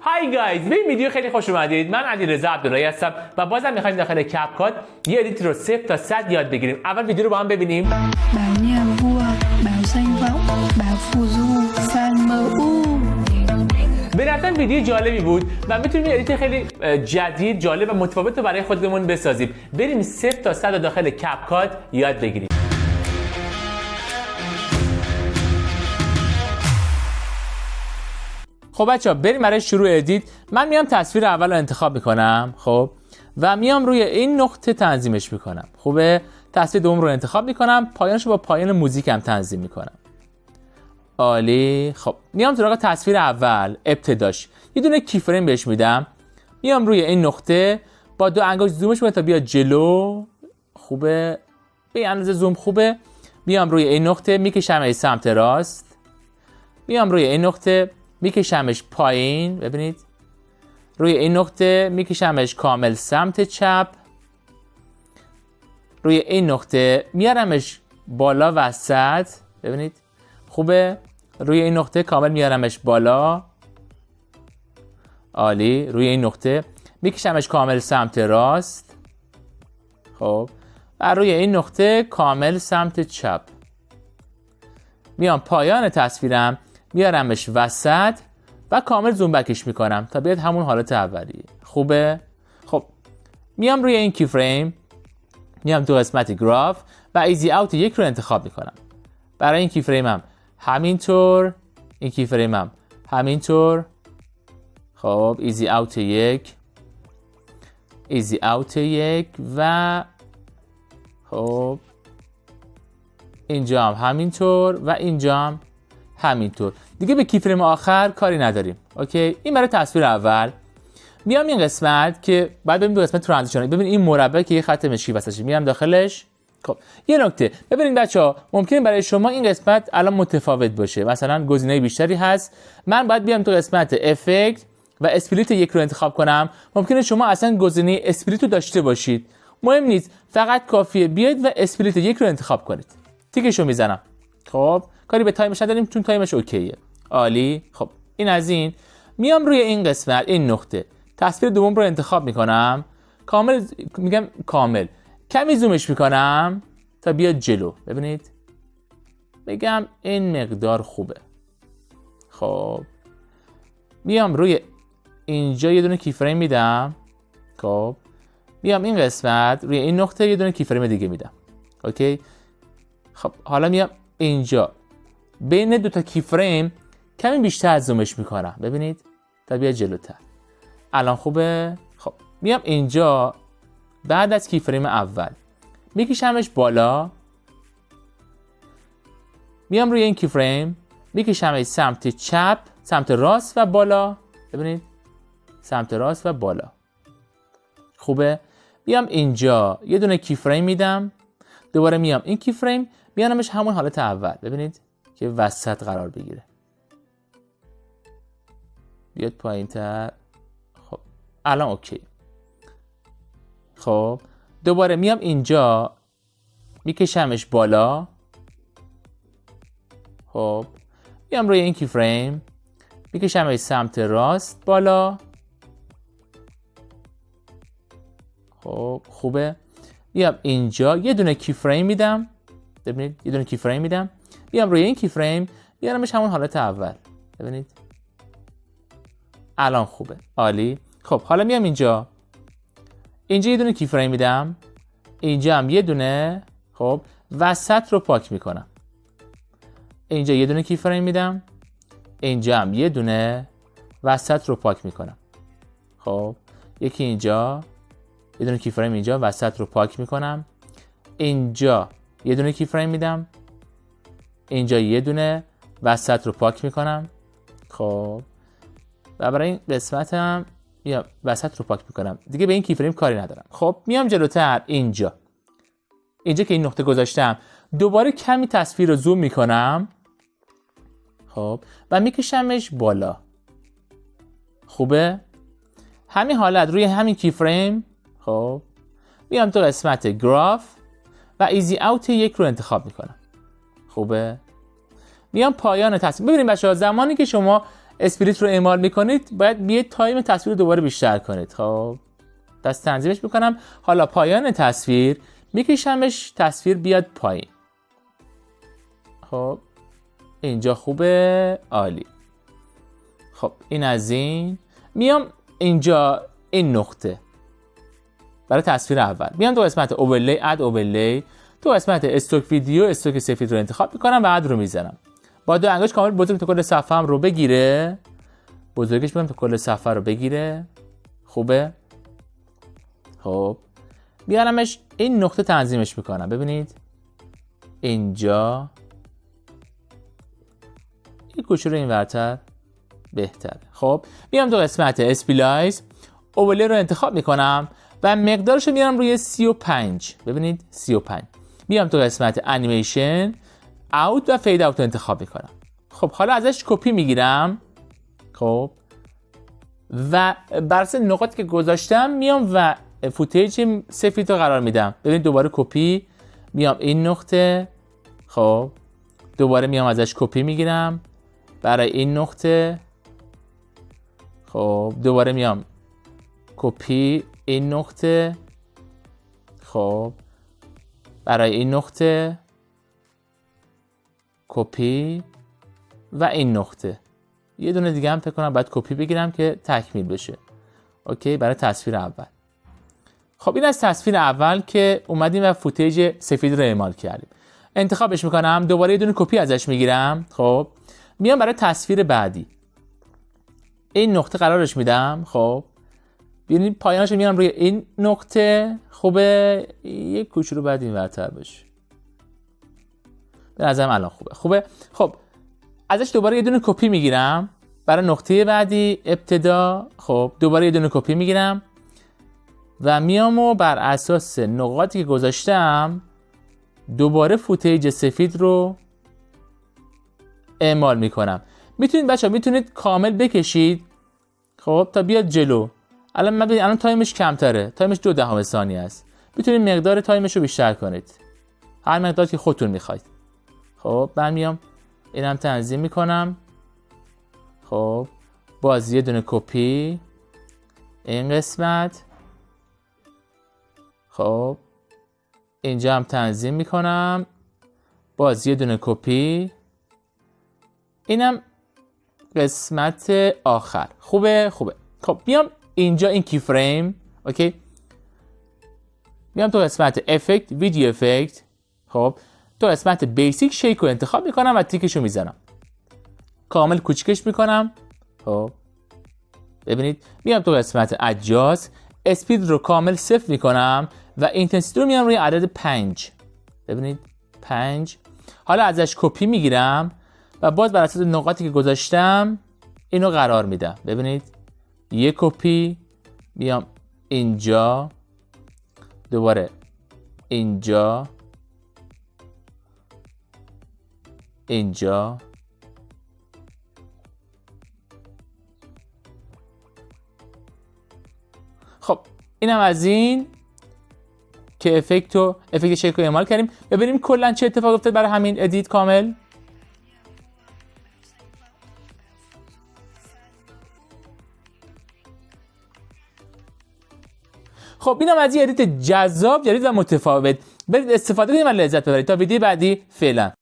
های گایز، به این ویدیو خیلی خوش اومدید. من علیرضا عبداللهی هستم و بازم میخوایم داخل کپکات یه ادیت رو 0 تا 100 یاد بگیریم. اول ویدیو رو با هم ببینیم. Bảo nhà vua, bảo danh vọng, bảo phù du, san mơ u. به نظرم ویدیو جالبی بود و میتونیم یه ادیت خیلی جدید، جالب و متفاوت رو برای خودمون بسازیم. بریم 0 تا 100 رو داخل کپکات یاد بگیریم. خب بچه‌ها، بریم برای شروع ادیت. من میام تصویر اول رو انتخاب میکنم، خب، و میام روی این نقطه تنظیمش میکنم. خوبه؟ تصویر دوم رو انتخاب میکنم، پایانش رو با پایان موزیک هم تنظیم میکنم. عالی. خب میام سراغ تصویر اول، ابتداش یه دونه کی فریم بهش میدم. میام روی این نقطه با دو انگشت زومش میکنم تا بیاد جلو. خوبه؟ به اندازه زوم خوبه. میام روی این نقطه میکشمش سمت راست. میام روی این نقطه میکشمش پایین. ببینید، روی این نقطه میکشمش کامل سمت چپ. روی این نقطه میارمش بالا وسط. ببینید خوبه؟ روی این نقطه کامل میارمش بالا. عالی. روی این نقطه میکشمش کامل سمت راست. خب، و روی این نقطه کامل سمت چپ. میام پایان تصویرم میارمش وسط و کامل زوم بکش میکنم تا بیاد همون حالت اولیه. خوبه؟ خب میام روی این کی فریم، میام تو قسمت گراف و ایزی اوت یک رو انتخاب میکنم. برای این کی فریمم همینطور، این کی فریمم همینطور. خب ایزی اوت یک، ایزی اوت یک و خب اینجا هم همینطور و اینجا هم همینطور. دیگه به کی فریم آخر کاری نداریم. اوکی، این برای تصویر اول. میام این قسمت که بعد ببینیم دو قسمت ترانزیشن. ببین این مربع که یه خط مشکی وسطشه، میام داخلش. خب یه نکته ببینید بچه‌ها، ممکنه برای شما این قسمت الان متفاوت باشه، مثلا گزینه بیشتری هست. من باید بیام تو قسمت افکت و اسپلیت یک رو انتخاب کنم. ممکنه شما اصلا گزینه اسپلیت رو داشته باشید. مهم نیست، فقط کافیه بیاید و اسپلیت یک رو انتخاب کنید. تیکشو میزنم. خب کاری به تایمش نداریم چون تایمش اوکیه. عالی. خب این از این. میام روی این قسمت، این نقطه، تصویر دوم رو انتخاب میکنم. کامل میگم کامل، کمی زومش میکنم تا بیاد جلو. ببینید، بگم این مقدار خوبه. خب میام روی اینجا یه دونه کی فریم میدم. خب میام این قسمت روی این نقطه یه دونه کی فریم دیگه میدم. اوکی. خب حالا میام اینجا بین دو تا کی فریم کمی بیشتر زومش میکنم. ببینید تا بیاد جلوتر. الان خوبه؟ خب میام اینجا بعد از کی فریم اول میکشمش بالا. میام روی این کی فریم میکشمش سمت چپ، سمت راست و بالا. ببینید سمت راست و بالا. خوبه؟ میام اینجا یه دونه کی فریم میدم. دوباره میام این کی فریم میانمش همون حالت اول. ببینید که وسط قرار بگیره. بیاد پایین تر. خب الان اوکی. خب دوباره میام اینجا میکشمش بالا. خب میام روی این کی فریم میکشمش سمت راست بالا. خب خوبه. میام اینجا یه دونه کی فریم میدم. ببینید یه دونه کی فریم میدم. میام روی این کی فریم میارمش همون حالت اول. ببینید الان خوبه. عالی. خب حالا میام اینجا یه دونه کی فریم میدم. اینجا هم یه دونه. خب وسط رو پاک میکنم. اینجا یه دونه کی فریم میدم. اینجا هم یه دونه وسط رو پاک میکنم. خب یکی اینجا یه دونه کی فریم اینجا وسط رو پاک میکنم. اینجا یه دونه کی فریم میدم. اینجا یه دونه وسط رو پاک میکنم. خب و برای این قسمت هم میام وسط رو پاک میکنم. دیگه به این کی فریم کاری ندارم. خب میام جلوتر اینجا که این نقطه گذاشتم، دوباره کمی تصویر رو زوم میکنم. خب و میکشمش بالا. خوبه؟ همین حالت روی همین کی فریم. خب میام تو قسمت گراف و ایزی اوت یک رو انتخاب میکنم. خوبه؟ میام پایان تصویر. ببینید بچه‌ها، زمانی که شما اسپریت رو اعمال میکنید باید بیاید تایم تصویر رو دوباره بیشتر کنید. خب دست تنظیمش میکنم. حالا پایان تصویر میکشمش تصویر بیاد پایین. خب اینجا خوبه، عالی. خب این از این. میام اینجا این نقطه برای تصویر اول میام تو قسمت اوورلی، اد اوورلی، تو قسمت استوک ویدیو استوک سفید رو انتخاب میکنم و اد رو میزنم. با دو انگشت کامل بزرگ تا کل صفحه هم رو بگیره، بزرگش میکنم تا کل صفحه رو بگیره. خوبه. خب بیارمش این نقطه تنظیمش میکنم. ببینید اینجا این کوچولو این ورتر بهتره. خب میام تو قسمت اسپلایس، اوورلی رو انتخاب میکنم و مقدارش رو میارم روی 35. ببینید 35. میام تو قسمت انیمیشن، اوت و فید اوت رو انتخاب میکنم. خب حالا ازش کپی میگیرم. خب و بر اساس نقاطی که گذاشتم میام و فوتیج سفید رو قرار میدم. ببینید دوباره کپی، میام این نقطه. خب دوباره میام ازش کپی میگیرم برای این نقطه. خب دوباره میام کپی این نقطه. خب برای این نقطه کپی و این نقطه. یه دونه دیگه هم فکر کنم باید کپی بگیرم که تکمیل بشه. اوکی برای تصویر اول. خب این از تصویر اول که اومدیم و فوتیج سفید رو اعمال کردیم. انتخابش میکنم، دوباره یه دونه کپی ازش میگیرم. خب میام برای تصویر بعدی این نقطه قرارش میدم. خب ببینید پایانش رو میارم روی این نقطه. خوبه. یک کوچولو بعد این ورتر بشه. به نظرم الان خوبه. خب ازش دوباره یه دونه کپی میگیرم برای نقطه بعدی ابتدا. خب دوباره یه دونه کپی میگیرم و میام و بر اساس نقاطی که گذاشتم دوباره فوتیج سفید رو اعمال میکنم. میتونید بچه‌ها میتونید کامل بکشید. خب تا بیاد جلو. الان تایمش کمتره، تایمش 0.2 ثانیه است. میتونید مقدار تایمش رو بیشتر کنید، هر مقدار که خودتون میخواید. خب من میام اینم تنظیم میکنم. خب باز یه دونه کپی این قسمت. خب اینجا هم تنظیم میکنم، باز یه دونه کپی. اینم قسمت آخر. خوبه. خب بیام اینجا این کی فریم. اوکی میام تو قسمت افکت، ویدیو افکت. خب تو قسمت بیسیک شیک رو انتخاب میکنم و تیکش رو میزنم، کامل کوچیکش میکنم. خب ببینید میام تو قسمت ادجاست، اسپید رو کامل 0 میکنم و اینتنسیتی رو میام روی عدد 5. ببینید 5. حالا ازش کپی میگیرم و باز بر اساس نقاطی که گذاشتم اینو قرار میدم. ببینید یه کپی، میام اینجا، دوباره اینجا، اینجا. خب اینم از این که افکت شیک رو اعمال کردیم. ببینیم کلا چه اتفاق افتاد برای همین ادیت کامل. خب اینم از این ادیت جذاب، جدید و متفاوت. برید استفاده کنید و لذت ببرید. تا ویدیو بعدی، فعلا.